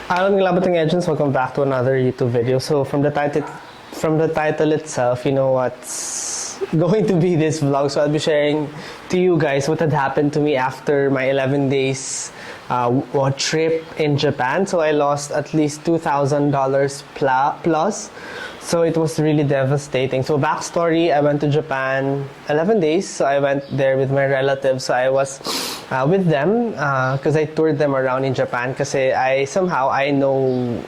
Hello mga labating agents, welcome back to another YouTube video. So from the title itself, you know what's going to be this vlog. So I'll be sharing to you guys what had happened to me after my 11 days trip in Japan. So I lost at least $2,000 plus. So it was really devastating. So backstory, I went to Japan 11 days. So I went there with my relatives. So I was with them because I toured them around in Japan because I know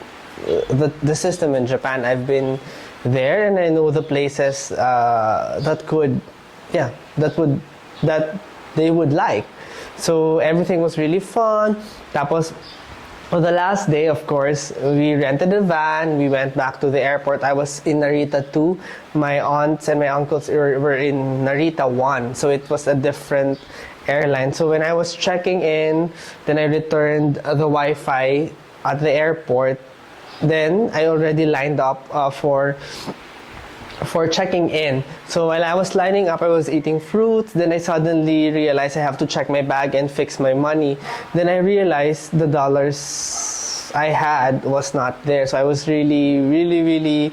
the system in Japan. I've been there and I know the places that they would like. So everything was really fun. Tapos, on the last day, of course, we rented a van. We went back to the airport. I was in Narita 2. My aunts and my uncles were in Narita 1. So it was a different airline. So when I was checking in, then I returned the Wi-Fi at the airport. Then I already lined up for checking in. So while I was lining up, I was eating fruits. Then I suddenly realized I have to check my bag and fix my money. Then I realized the dollars I had was not there. So I was really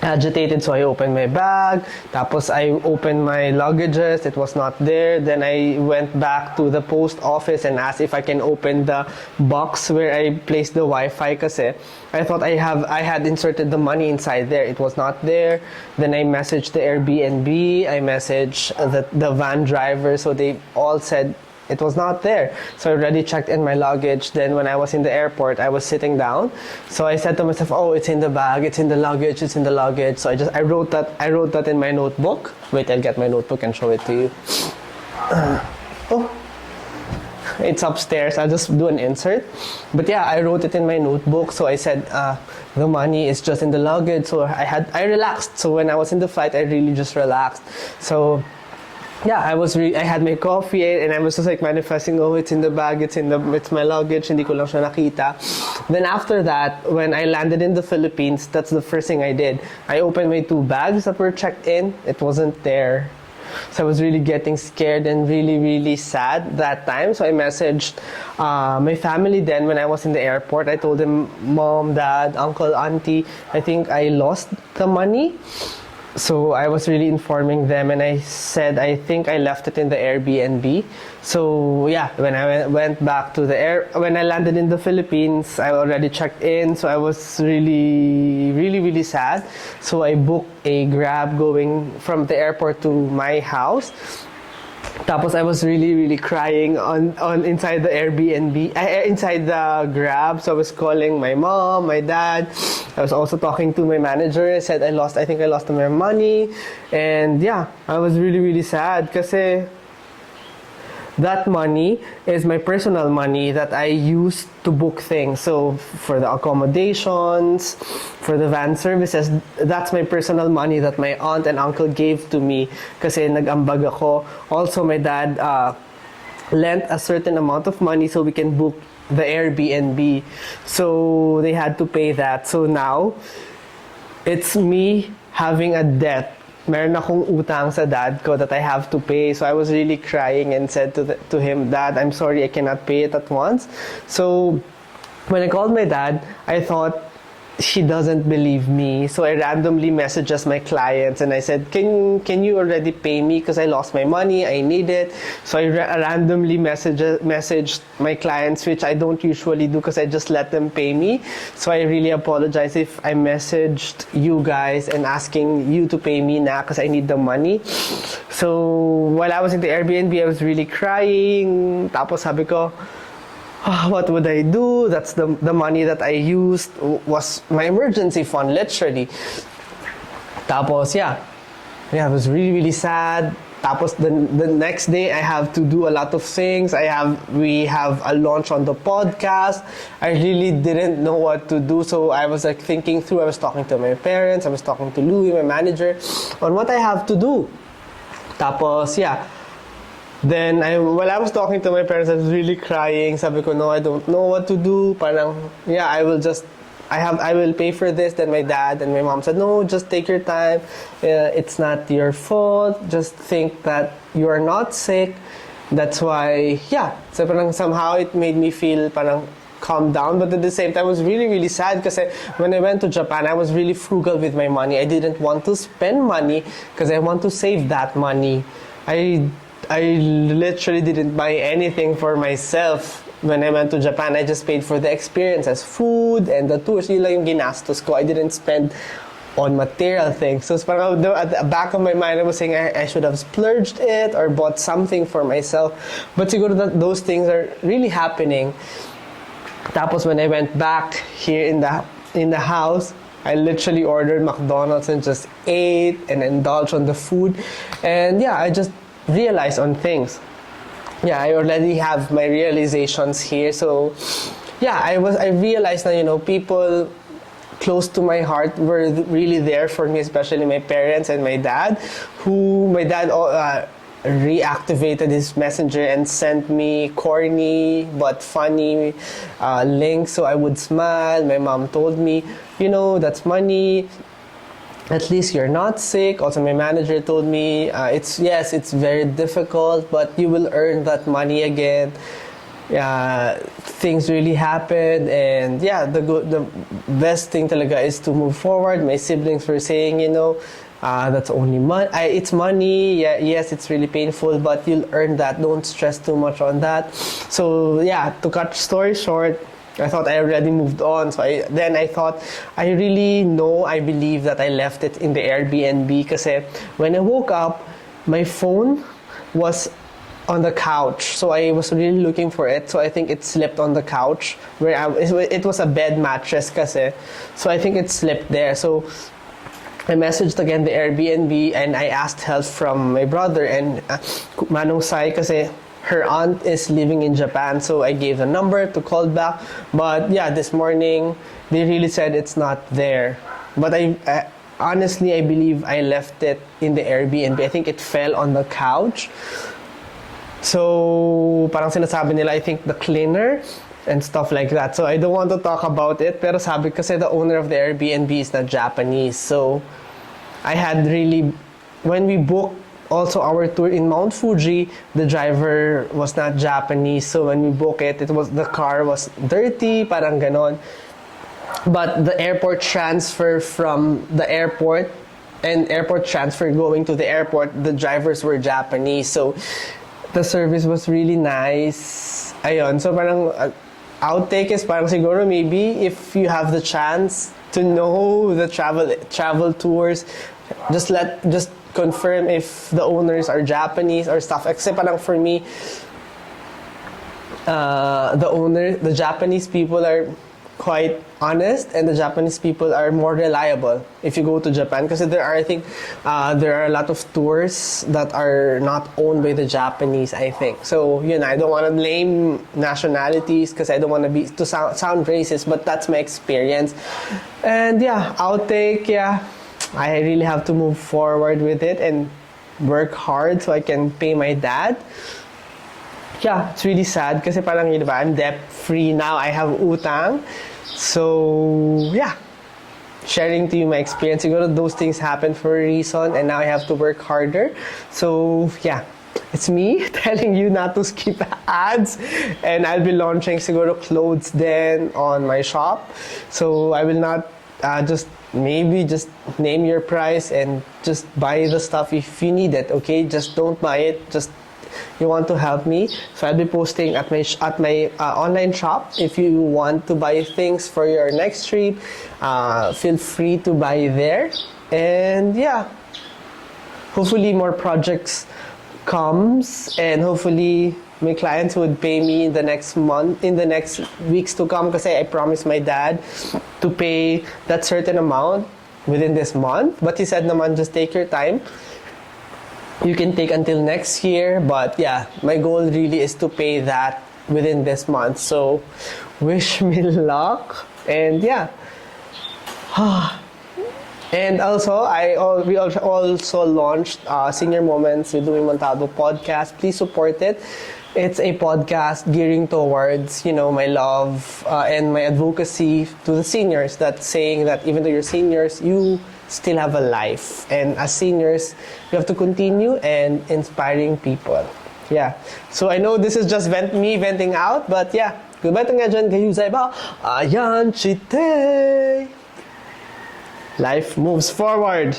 agitated. So I opened my bag. Tapos I opened my luggages. It was not there. Then I went back to the post office and asked if I can open the box where I placed the Wi-Fi kasi I thought I had inserted the money inside there. It was not there. Then I messaged the Airbnb. I messaged the van driver. So they all said it was not there. So I already checked in my luggage. Then when I was in the airport, I was sitting down. So I said to myself, "Oh, it's in the bag. It's in the luggage. It's in the luggage." So I wrote that in my notebook. Wait, I'll get my notebook and show it to you. It's upstairs. I'll just do an insert. But yeah, I wrote it in my notebook. So I said, the money is just in the luggage. So I relaxed. So when I was in the flight, I really just relaxed. So yeah, I had my coffee and I was just like manifesting, oh, it's in the bag, it's my luggage, hindi ko lang siya nakita. Then after that, when I landed in the Philippines, that's the first thing I did. I opened my 2 bags that were checked in. It wasn't there. So I was really getting scared and really sad that time. So I messaged my family then when I was in the airport. I told them, Mom, Dad, Uncle, Auntie, I think I lost the money. So I was really informing them and I said I think I left it in the Airbnb. So yeah, when I went back to when I landed in the Philippines, I already checked in. So I was really sad. So I booked a Grab going from the airport to my house. Tapos I was really crying on inside the Airbnb, inside the Grab. So I was calling my mom, my dad. I was also talking to my manager. I said I think I lost my money. And yeah, I was really sad kasi that money is my personal money that I used to book things. So for the accommodations, for the van services, that's my personal money that my aunt and uncle gave to me kasi nag-ambag ako. Also, my dad lent a certain amount of money so we can book the Airbnb. So they had to pay that. So now, it's me having a debt. Meron akong utang sa dad ko that I have to pay. So I was really crying and said to him, Dad, I'm sorry, I cannot pay it at once. So when I called my dad, I thought she doesn't believe me. So I randomly messaged my clients and I said, can you already pay me because I lost my money, I need it. So I randomly messaged my clients, which I don't usually do because I just let them pay me. So I really apologize if I messaged you guys and asking you to pay me now because I need the money. So while I was in the Airbnb, I was really crying. Tapos sabi ko, what would I do? That's the money that I used was my emergency fund, literally. Tapos, yeah, I was really sad. Tapos the next day, I have to do a lot of things. We have a launch on the podcast. I really didn't know what to do, so I was like thinking through. I was talking to my parents. I was talking to Louie, my manager, on what I have to do. Tapos, yeah. Then, while I was talking to my parents, I was really crying. Sabi ko, no, I don't know what to do. Parang, yeah, I will pay for this. Then my dad and my mom said, no, just take your time. It's not your fault. Just think that you are not sick. That's why, yeah. So parang somehow it made me feel parang calm down, but at the same time, I was really, really sad because when I went to Japan, I was really frugal with my money. I didn't want to spend money because I want to save that money. I literally didn't buy anything for myself when I went to Japan. I just paid for the experiences, food, and the tours. Yun lang yung ginastos ko. I didn't spend on material things. So parang at the back of my mind, I was saying I should have splurged it or bought something for myself. But siguro that those things are really happening. Tapos when I went back here in the house, I literally ordered McDonald's and just ate and indulged on the food. And yeah, I just realized on things. Yeah, I already have my realizations here. So yeah, I realized that, people close to my heart were really there for me, especially my parents and my dad, my dad reactivated his messenger and sent me corny but funny links so I would smile. My mom told me, that's money. At least you're not sick. Also, my manager told me, it's very difficult, but you will earn that money again. Things really happened, and the best thing talaga is to move forward. My siblings were saying, that's only money. It's money. Yeah, yes, it's really painful, but you'll earn that. Don't stress too much on that. So to cut story short, I thought I already moved on. So I thought, I believe that I left it in the Airbnb because when I woke up, my phone was on the couch. So I was really looking for it. So I think it slipped on the couch where it was a bed mattress kasi. So I think it slipped there. So I messaged again the Airbnb and I asked help from my brother and Manong Sai kasi her aunt is living in Japan. So I gave the number to call back. But this morning they really said it's not there. But honestly, I believe I left it in the Airbnb. I think it fell on the couch. So, parang sinasabi nila, I think the cleaner and stuff like that. So, I don't want to talk about it. Pero sabi kasi the owner of the Airbnb is not Japanese. So, I had really, when we booked also our tour in Mount Fuji, the driver was not Japanese. So, when we booked it, the car was dirty, parang ganon. But the airport transfer from the airport and airport transfer going to the airport, the drivers were Japanese. So, the service was really nice. Ayun. So parang outtake is parang siguro maybe if you have the chance to know the travel tours, just confirm if the owners are Japanese or stuff. Except parang for me, the Japanese people are quite honest and the Japanese people are more reliable if you go to Japan because there are a lot of tours that are not owned by the Japanese, I think. So I don't want to blame nationalities because I don't want to sound racist, but that's my experience. And outtake, I really have to move forward with it and work hard so I can pay my dad. It's really sad kasi parang I'm debt free now. I have utang. So sharing to you my experience. Siguro those things happen for a reason and now I have to work harder. So it's me telling you not to skip ads, and I'll be launching siguro clothes then on my shop. So I will not just name your price and just buy the stuff if you need it. Okay, just don't buy it. Just you want to help me, so I'll be posting at my online shop. If you want to buy things for your next trip, feel free to buy there. And hopefully more projects comes, and hopefully my clients would pay me in the next weeks to come. Because I promised my dad to pay that certain amount within this month, but he said naman just take your time. You can take until next year, but my goal really is to pay that within this month. So, wish me luck, and and also we also launched Senior Moments with Louie Montalvo podcast. Please support it. It's a podcast gearing towards my love and my advocacy to the seniors. That's saying that even though you're seniors, you still have a life, and as seniors you have to continue and inspiring people. So I know this is just me venting out, but Goodbye to nga dyan, kayo sa iba. Ayan, chite! Life moves forward.